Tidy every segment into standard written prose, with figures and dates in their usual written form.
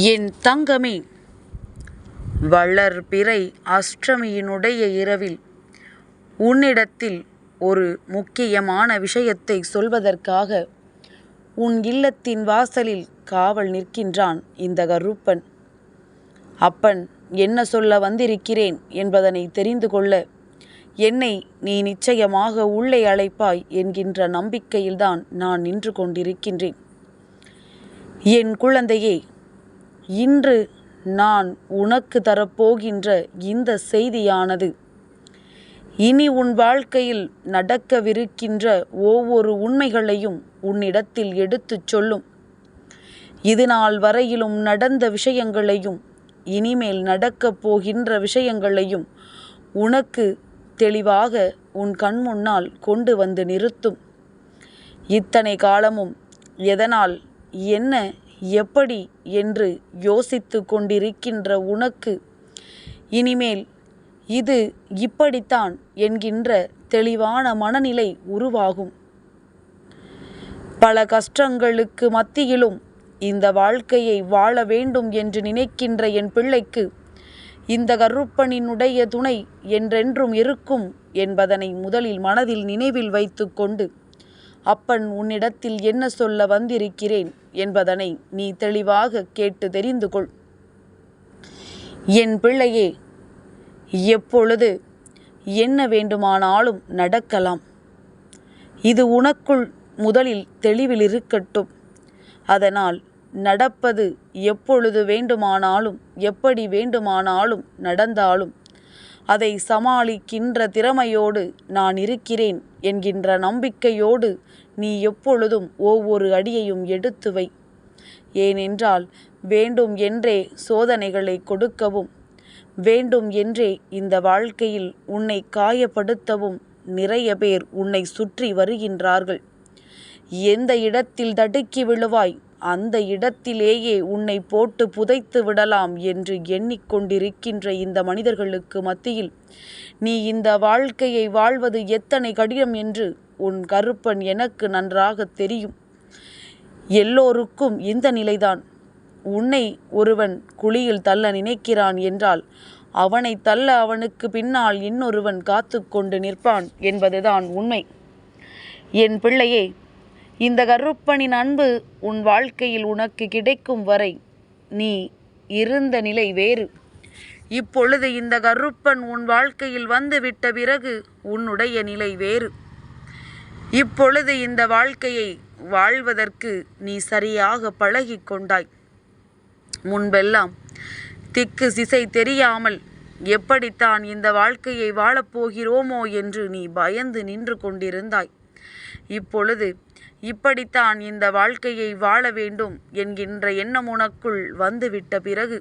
என் தங்கமே, வளர்பிறை அஷ்டமியினுடைய இரவில் உன்னிடத்தில் ஒரு முக்கியமான விஷயத்தை சொல்வதற்காக உன் இல்லத்தின் வாசலில் காவல் நிற்கின்றான் இந்த கருப்பன். அப்பன் என்ன சொல்ல வந்திருக்கிறேன் என்பதனை தெரிந்து கொள்ள என்னை நீ நிச்சயமாக உள்ளே அழைப்பாய் என்கின்ற நம்பிக்கையில்தான் நான் நின்று கொண்டிருக்கின்றேன். என் குழந்தையே, இன்று நான் உனக்கு தரப்போகின்ற இந்த செய்தியானது இனி உன் வாழ்க்கையில் நடக்கவிருக்கின்ற ஒவ்வொரு உண்மைகளையும் உன்னிடத்தில் எடுத்துச் சொல்லும். இது நாள் வரையிலும் நடந்த விஷயங்களையும் இனிமேல் நடக்கப் போகின்ற விஷயங்களையும் உனக்கு தெளிவாக உன் கண்முன்னால் கொண்டு வந்து நிறுத்தும். இத்தனை காலமும் எதனால், என்ன, எப்படி என்று யோசித்து கொண்டிருக்கின்ற உனக்கு இனிமேல் இது இப்படித்தான் என்கின்ற தெளிவான மனநிலை உருவாகும். பல கஷ்டங்களுக்கு மத்தியிலும் இந்த வாழ்க்கையை வாழ வேண்டும் என்று நினைக்கின்ற என் பிள்ளைக்கு இந்த கருப்பனினுடைய துணை என்றென்றும் இருக்கும் என்பதனை முதலில் மனதில் நினைவில் வைத்து கொண்டு அப்பன் உன்னிடத்தில் என்ன சொல்ல வந்திருக்கிறேன் என்பதனை நீ தெளிவாக கேட்டு தெரிந்து கொள். என் பிள்ளையே, எப்பொழுது என்ன வேண்டுமானாலும் நடக்கலாம். இது உனக்குள் முதலில் தெளிவில் இருக்கட்டும். அதனால் நடப்பது எப்பொழுது வேண்டுமானாலும் எப்படி வேண்டுமானாலும் நடந்தாலும் அதை சமாளிக்கின்ற திறமையோடு நான் இருக்கிறேன் என்கின்ற நம்பிக்கையோடு நீ எப்பொழுதும் ஒவ்வொரு அடியையும் எடுத்து வை. ஏனென்றால் வேண்டும் என்றே சோதனைகளை கொடுக்கவும், வேண்டும் என்றே இந்த வாழ்க்கையில் உன்னை காயப்படுத்தவும் நிறைய பேர் உன்னை சுற்றி வருகின்றார்கள். எந்த இடத்தில் தடுக்கி விழுவாய் அந்த இடத்திலேயே உன்னை போட்டு புதைத்து விடலாம் என்று எண்ணிக்கொண்டிருக்கின்ற இந்த மனிதர்களுக்கு மத்தியில் நீ இந்த வாழ்க்கையை வாழ்வது எத்தனை கடினம் என்று உன் கருப்பன் எனக்கு நன்றாக தெரியும். எல்லோருக்கும் இந்த நிலைதான். உன்னை ஒருவன் குழியில் தள்ள நினைக்கிறான் என்றால் அவனை தள்ள அவனுக்கு பின்னால் இன்னொருவன் காத்து கொண்டு நிற்பான் என்பதுதான் உண்மை. என் பிள்ளையே, இந்த கருப்பனின் அன்பு உன் வாழ்க்கையில் உனக்கு கிடைக்கும் வரை நீ இருந்த நிலை வேறு. இப்பொழுது இந்த கருப்பன் உன் வாழ்க்கையில் வந்து விட்ட பிறகு உன்னுடைய நிலை வேறு. இப்பொழுது இந்த வாழ்க்கையை வாழ்வதற்கு நீ சரியாக பழகி கொண்டாய். முன்பெல்லாம் திக்கு திசை தெரியாமல் எப்படித்தான் இந்த வாழ்க்கையை வாழப்போகிறோமோ என்று நீ பயந்து நின்று கொண்டிருந்தாய். இப்பொழுது இப்படித்தான் இந்த வாழ்க்கையை வாழ வேண்டும் என்கின்ற எண்ணம் உனக்குள் வந்துவிட்ட பிறகு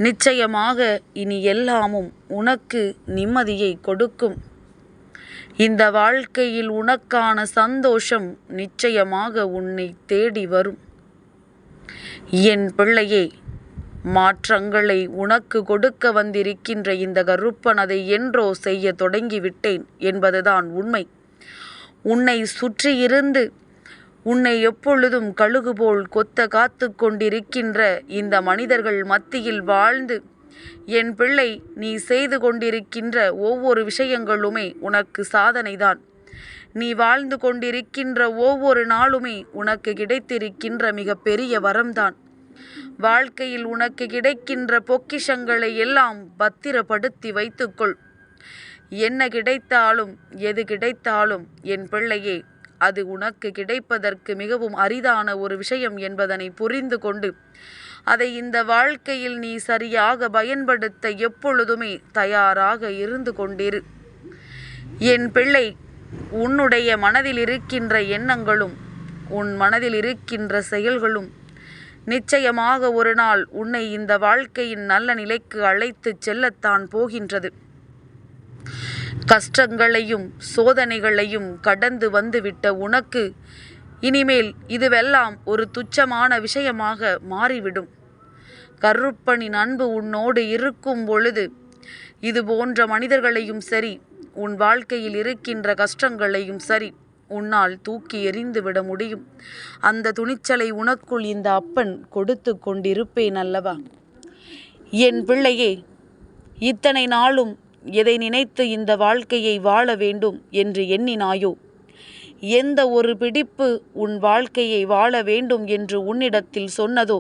நிச்சயமாக இனி எல்லாமும் உனக்கு நிம்மதியை கொடுக்கும். இந்த வாழ்க்கையில் உனக்கான சந்தோஷம் நிச்சயமாக உன்னை தேடி வரும். என் பிள்ளையே, மாற்றங்களை உனக்கு கொடுக்க வந்திருக்கின்ற இந்த கருப்பன் அதை என்றோ செய்ய தொடங்கிவிட்டேன் என்பதுதான் உண்மை. உன்னை சுற்றியிருந்து உன்னை எப்பொழுதும் கழுகு போல் கொத்த காத்து கொண்டிருக்கின்ற இந்த மனிதர்கள் மத்தியில் வாழ்ந்து என் பிள்ளை நீ செய்து கொண்டிருக்கின்ற ஒவ்வொரு விஷயங்களுமே உனக்கு சாதனைதான். நீ வாழ்ந்து கொண்டிருக்கின்ற ஒவ்வொரு நாளுமே உனக்கு கிடைத்திருக்கின்ற மிக பெரிய வரம்தான். வாழ்க்கையில் உனக்கு கிடைக்கின்ற பொக்கிஷங்களை எல்லாம் பத்திரப்படுத்தி வைத்துக்கொள். என்ன கிடைத்தாலும் எது கிடைத்தாலும் என் பிள்ளையே, அது உனக்கு கிடைப்பதற்கு மிகவும் அரிதான ஒரு விஷயம் என்பதனை புரிந்து கொண்டு அதை இந்த வாழ்க்கையில் நீ சரியாக பயன்படுத்த எப்பொழுதுமே தயாராக இருந்து கொண்டிரு. என் பிள்ளை, உன்னுடைய மனதில் இருக்கின்ற எண்ணங்களும் உன் மனதில் இருக்கின்ற செயல்களும் நிச்சயமாக ஒரு நாள் உன்னை இந்த வாழ்க்கையின் நல்ல நிலைக்கு அழைத்து செல்லத்தான் போகின்றது. கஷ்டங்களையும் சோதனைகளையும் கடந்து வந்துவிட்ட உனக்கு இனிமேல் இதுவெல்லாம் ஒரு துச்சமான விஷயமாக மாறிவிடும். கருப்பனின் அன்பு உன்னோடு இருக்கும் பொழுது இது போன்ற மனிதர்களையும் சரி, உன் வாழ்க்கையில் இருக்கின்ற கஷ்டங்களையும் சரி, உன்னால் தூக்கி எறிந்துவிட முடியும். அந்த துணிச்சலை உனக்குள் இந்த அப்பன் கொடுத்து கொண்டிருப்பேன் அல்லவா? என் பிள்ளையே, இத்தனை நாளும் எதை நினைத்து இந்த வாழ்க்கையை வாழ வேண்டும் என்று எண்ணினாயோ, எந்த ஒரு பிடிப்பு உன் வாழ்க்கையை வாழ வேண்டும் என்று உன்னிடத்தில் சொன்னதோ,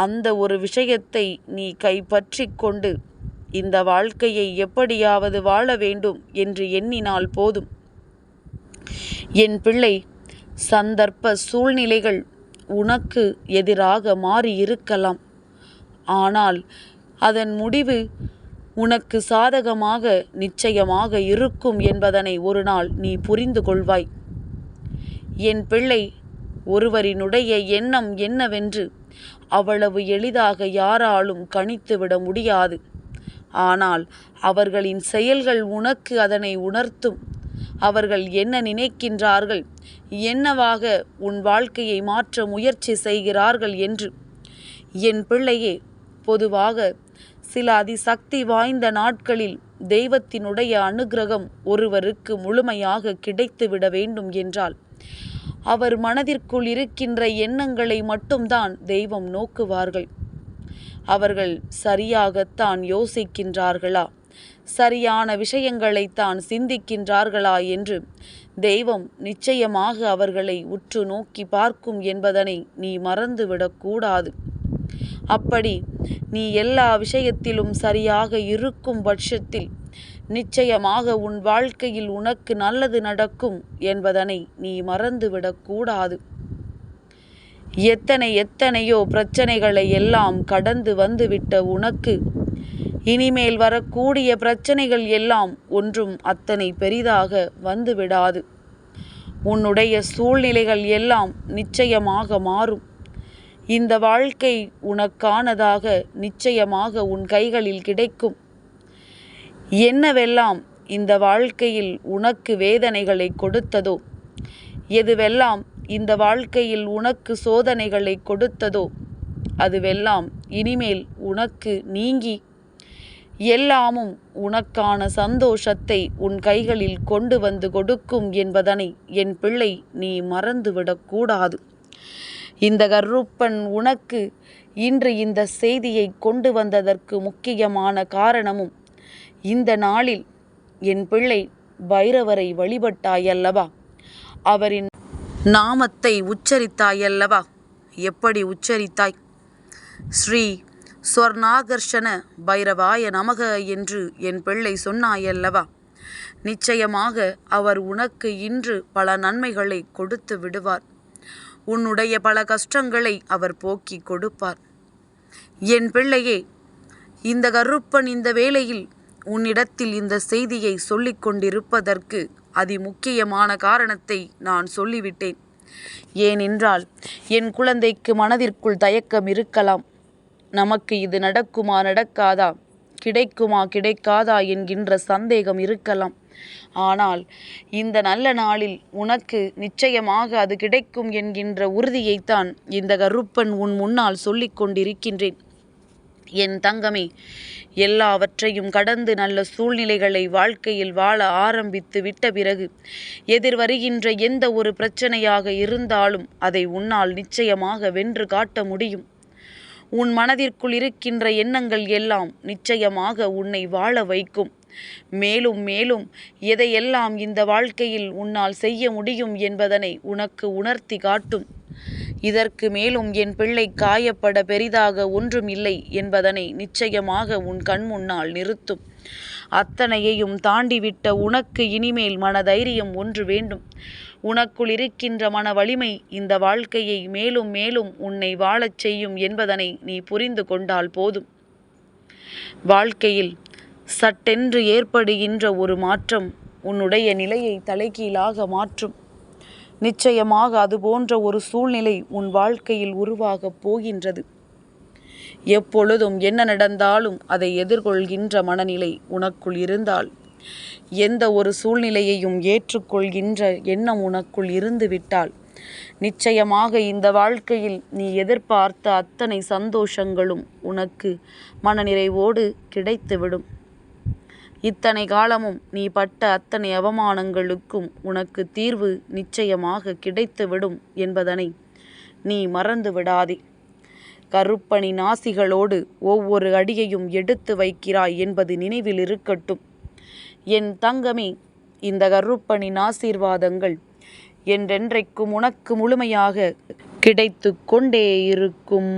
அந்த ஒரு விஷயத்தை நீ கைப்பற்றி கொண்டு இந்த வாழ்க்கையை எப்படியாவது வாழ வேண்டும் என்று எண்ணினால் போதும். என் பிள்ளை, சந்தர்ப்ப சூழ்நிலைகள் உனக்கு எதிராக மாறியிருக்கலாம். ஆனால் அதன் முடிவு உனக்கு சாதகமாக நிச்சயமாக இருக்கும் என்பதனை ஒரு நாள் நீ புரிந்து கொள்வாய். என் பிள்ளை, ஒருவரினுடைய எண்ணம் என்னவென்று அவ்வளவு எளிதாக யாராலும் கணித்துவிட முடியாது. ஆனால் அவர்களின் செயல்கள் உனக்கு அதனை உணர்த்தும். அவர்கள் என்ன நினைக்கின்றார்கள், என்னவாக உன் வாழ்க்கையை மாற்ற முயற்சி செய்கிறார்கள் என்று. என் பிள்ளையே, பொதுவாக சில அதிசக்தி வாய்ந்த நாட்களில் தெய்வத்தினுடைய அனுக்கிரகம் ஒருவருக்கு முழுமையாக கிடைத்துவிட வேண்டும் என்றால் அவர் மனதிற்குள் இருக்கின்ற எண்ணங்களை மட்டும்தான் தெய்வம் நோக்குவார்கள். அவர்கள் சரியாகத்தான் யோசிக்கின்றார்களா, சரியான விஷயங்களைத்தான் சிந்திக்கின்றார்களா என்று தெய்வம் நிச்சயமாக அவர்களை உற்று நோக்கி பார்க்கும் என்பதனை நீ மறந்துவிடக்கூடாது. அப்படி நீ எல்லா விஷயத்திலும் சரியாக இருக்கும் பட்சத்தில் நிச்சயமாக உன் வாழ்க்கையில் உனக்கு நல்லது நடக்கும் என்பதனை நீ மறந்துவிடக்கூடாது. எத்தனையோ பிரச்சனைகளை எல்லாம் கடந்து வந்துவிட்ட உனக்கு இனிமேல் வரக்கூடிய பிரச்சனைகள் எல்லாம் ஒன்றும் அத்தனை பெரிதாக வந்துவிடாது. உன்னுடைய சூழ்நிலைகள் எல்லாம் நிச்சயமாக மாறும். இந்த வாழ்க்கை உனக்கானதாக நிச்சயமாக உன் கைகளில் கிடைக்கும். என்னவெல்லாம் இந்த வாழ்க்கையில் உனக்கு வேதனைகளை கொடுத்ததோ, எதுவெல்லாம் இந்த வாழ்க்கையில் உனக்கு சோதனைகளை கொடுத்ததோ, அதுவெல்லாம் இனிமேல் உனக்கு நீங்கி எல்லாமும் உனக்கான சந்தோஷத்தை உன் கைகளில் கொண்டு வந்து கொடுக்கும் என்பதனை என் பிள்ளை நீ மறந்துவிடக்கூடாது. இந்த கருப்பன் உனக்கு இன்று இந்த செய்தியை கொண்டு வந்ததற்கு முக்கியமான காரணமும், இந்த நாளில் என் பிள்ளை பைரவரை வழிபட்டாயல்லவா, அவரின் நாமத்தை உச்சரித்தாயல்லவா? எப்படி உச்சரித்தாய்? ஸ்ரீ ஸ்வர்ணாகர்ஷண பைரவாய நமக என்று என் பிள்ளை சொன்னாயல்லவா? நிச்சயமாக அவர் உனக்கு இன்று பல நன்மைகளை கொடுத்து விடுவார். உன்னுடைய பல கஷ்டங்களை அவர் போக்கி கொடுப்பார். என் பிள்ளையே, இந்த கருப்பன் இந்த வேளையில் உன்னிடத்தில் இந்த செய்தியை சொல்லிக் கொண்டிருப்பதற்கு அதிமுக்கியமான காரணத்தை நான் சொல்லிவிட்டேன். ஏனென்றால் என் குழந்தைக்கு மனதிற்குள் தயக்கம் இருக்கலாம். நமக்கு இது நடக்குமா நடக்காதா, கிடைக்குமா கிடைக்காதா என்கின்ற சந்தேகம் இருக்கலாம். ஆனால் இந்த நல்ல நாளில் உனக்கு நிச்சயமாக அது கிடைக்கும் என்கின்ற உறுதியைத்தான் இந்த கருப்பன் உன் முன்னால் சொல்லிக் கொண்டிருக்கின்றேன். என் தங்கமே, எல்லாவற்றையும் கடந்து நல்ல சூழ்நிலைகளை வாழ்க்கையில் வாழ ஆரம்பித்து விட்ட பிறகு எதிர்வருகின்ற எந்த ஒரு பிரச்சனையாக இருந்தாலும் அதை உன்னால் நிச்சயமாக வென்று காட்ட முடியும். உன் மனதிற்குள் இருக்கின்ற எண்ணங்கள் எல்லாம் நிச்சயமாக உன்னை வாழ வைக்கும். மேலும் மேலும் எதையெல்லாம் இந்த வாழ்க்கையில் உன்னால் செய்ய முடியும் என்பதனை உனக்கு உணர்த்தி காட்டும். இதற்கு மேலும் என் பிள்ளை காயப்பட பெரிதாக ஒன்றும் இல்லை என்பதனை நிச்சயமாக உன் கண் முன்னால் நிறுத்தும். அத்தனையையும் தாண்டிவிட்ட உனக்கு இனிமேல் மனதைரியம் ஒன்று வேண்டும். உனக்குள் இருக்கின்ற மன வலிமை இந்த வாழ்க்கையை மேலும் மேலும் உன்னை வாழச் செய்யும் என்பதனை நீ புரிந்து கொண்டால் போதும். வாழ்க்கையில் சட்டென்று ஏற்படுகின்ற ஒரு மாற்றம் உன்னுடைய நிலையை தலைகீழாக மாற்றும். நிச்சயமாக அது போன்ற ஒரு சூழ்நிலை உன் வாழ்க்கையில் உருவாகப் போகின்றது. எப்பொழுதும் என்ன நடந்தாலும் அதை எதிர்கொள்கின்ற மனநிலை உனக்குள் இருந்தால், எந்த ஒரு சூழ்நிலையையும் ஏற்றுக்கொள்கின்ற எண்ணம் உனக்குள் இருந்துவிட்டால், நிச்சயமாக இந்த வாழ்க்கையில் நீ எதிர்பார்த்த அத்தனை சந்தோஷங்களும் உனக்கு மனநிறைவோடு கிடைத்துவிடும். இத்தனை காலமும் நீ பட்ட அத்தனை அவமானங்களுக்கும் உனக்கு தீர்வு நிச்சயமாக கிடைத்துவிடும் என்பதனை நீ மறந்து விடாதே. கருப்பனின் ஆசிகளோடு ஒவ்வொரு அடியையும் எடுத்து வைக்கிறாய் என்பது நினைவில் இருக்கட்டும். என் தங்கமே, இந்த கருப்பனின் ஆசீர்வாதங்கள் என்றென்றைக்கும் உனக்கு முழுமையாக கிடைத்து கொண்டே இருக்கும்.